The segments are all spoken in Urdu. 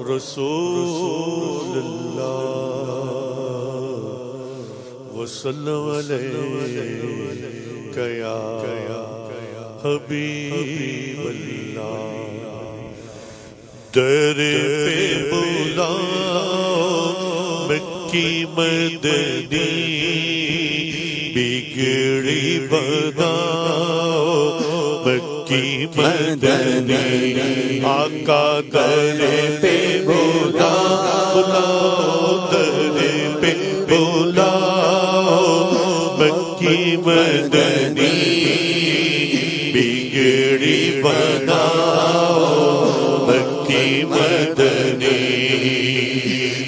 رسول اللہ وسلم علیک یا حبیب اللہ در پہ بلاؤ مکی مدنی بگڑی بداؤ مکی مدنی آقا در پہ بلاؤ در پہ بلاؤ مکی مدنی بگڑی بداؤ مکی مدنی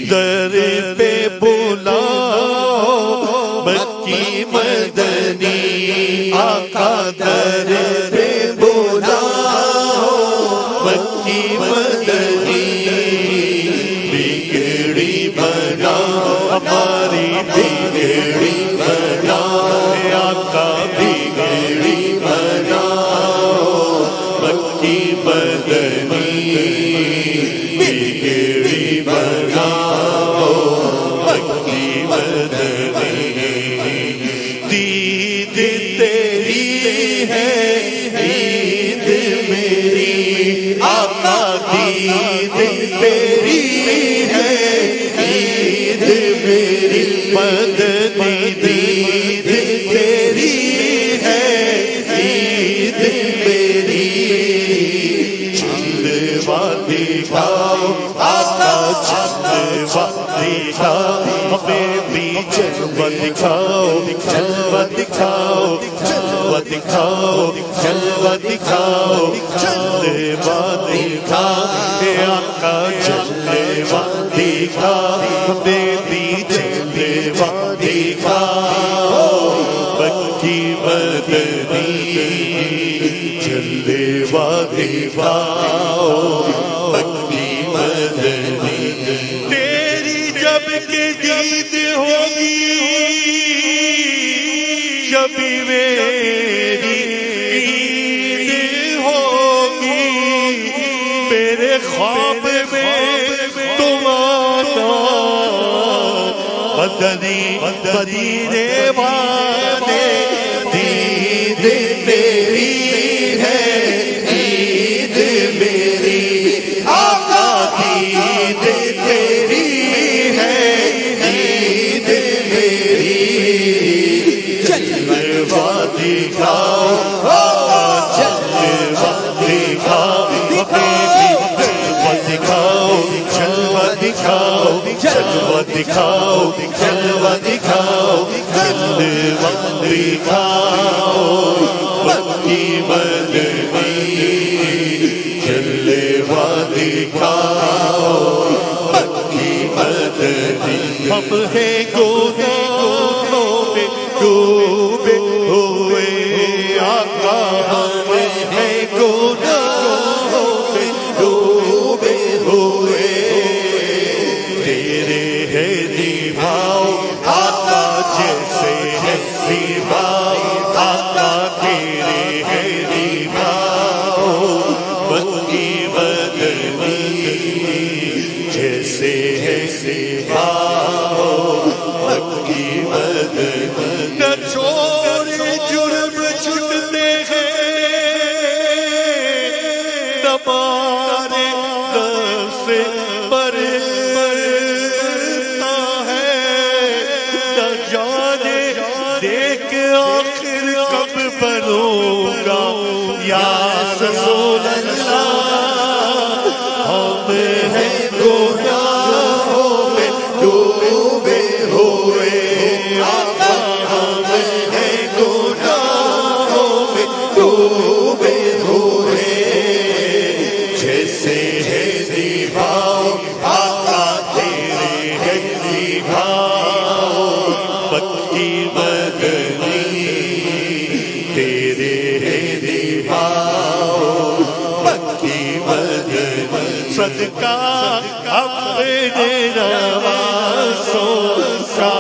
در پہ بلاؤ مکی مدنی آقا در پہ بلاؤ مکی مدنی بگڑی بناؤ ہماری بگڑی بناؤ آقا بگڑی بناؤ مکی مدنی بگڑی بناؤ مکی مدنی دید تیری ہے عید میری آقا دید تیری ہے عید میری مدنی دید تیری ہے عید میری جلوہ دکھاؤ آقا جلوہ دکھاؤ ہمیں بھی جلوہ دکھاؤ جلوہ دکھاؤ جلوہ دکھاؤ جلوہ دکھاؤ جلوہ دکھاؤ آقا جلوہ دکھاؤ ہمیں بھی جلوہ دکھاؤ مکی مدنی جلوہ دکھاؤ مکی مدنی تیری جب کہ دید ہوگی جب میری عید ہوگی میرے خواب میں تم آنا مدنی مدینے والے دید میری ہے عید میری آقا دید تیری ہے عید میری جلوہ دکھاؤ جلوہ دکھاؤ جلوہ دکھاؤ جلوہ دکھاؤ جلوہ دکھاؤ جلوہ دکھاؤ جلوہ دکھاؤ مکی مدنی جلوہ دکھاؤ مکی مدنی ہم ہیں گناہوں میں ڈوبے ہوئے آقا ہم ہیں گناہوں میں ڈوبے ہوئے تیرے ہے نبھاؤ آقا جیسے ہے نبھاؤ آقا تیرے ہے نبھاؤ مکی مدنی جیسے ہے نبھاؤ مکی مدنی نہ چھوڑے جرم چھٹتے ہیں نہ مارے نفس مرتا ہے نہ جانے دیکھ آخر کب بنوں گا یا رسول اللہ ہم ہیں گناہوں میں ڈوبے ہوئے آقا ہم ہیں گناہوں میں ڈوبے ہوئے جیسے ہے نبھاؤ آقا تیرے ہے نبھاؤ مکی مدنی تیرے ہے نبھاؤ مکی مدنی صدقہ اپنے نوازوں کا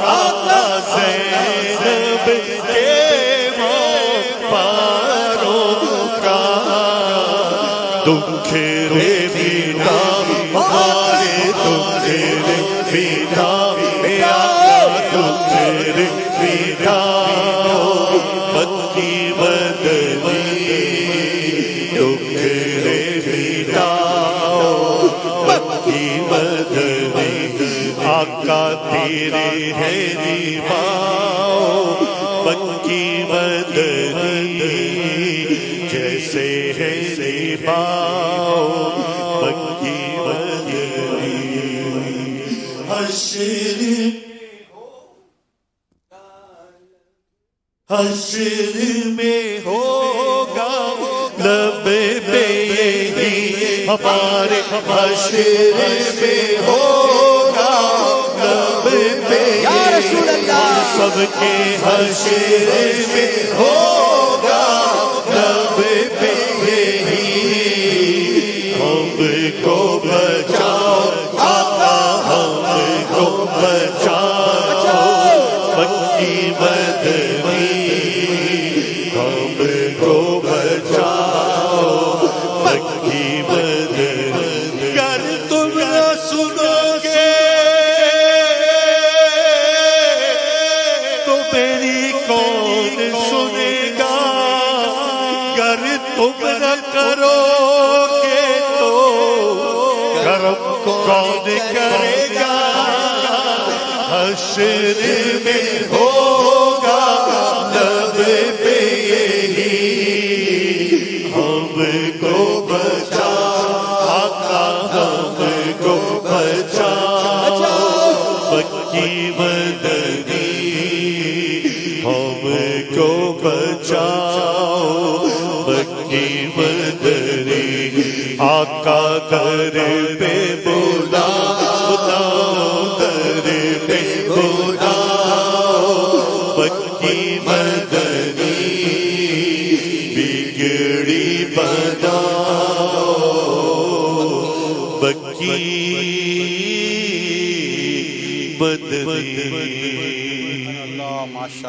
آقا زینب کے پاروں کا دکھ رے بینا تیرے ہے دیباؤ مکی مدنی جیسے ہے دیباؤ مکی مدنی حشر میں ہوگا لب پہ یہی ہمارے حشر میں ہوگا لب پہ یا رسول اللہ سب کے حشر میں ہوگا لب پہ یہی ہم کو بچاؤ آقا ہم کو بچاؤ مکی مدنی ہم کو بچاؤ مکی مدنی گر تم نہ سنو گے تو میری کون سنے گا گر تم نہ کرو گے تو کرم کون کرے گا حشر میں ہوگا لب پہ یہی ہم کو بچا آقا ہم کو بچا مکی مدنی ہم کو بچاؤ مکی مدنی آقا در پہ بلاؤ در پہ بلاؤ مکی مدنی بگڑی بناؤ مکی مدنی اللہ ماشاء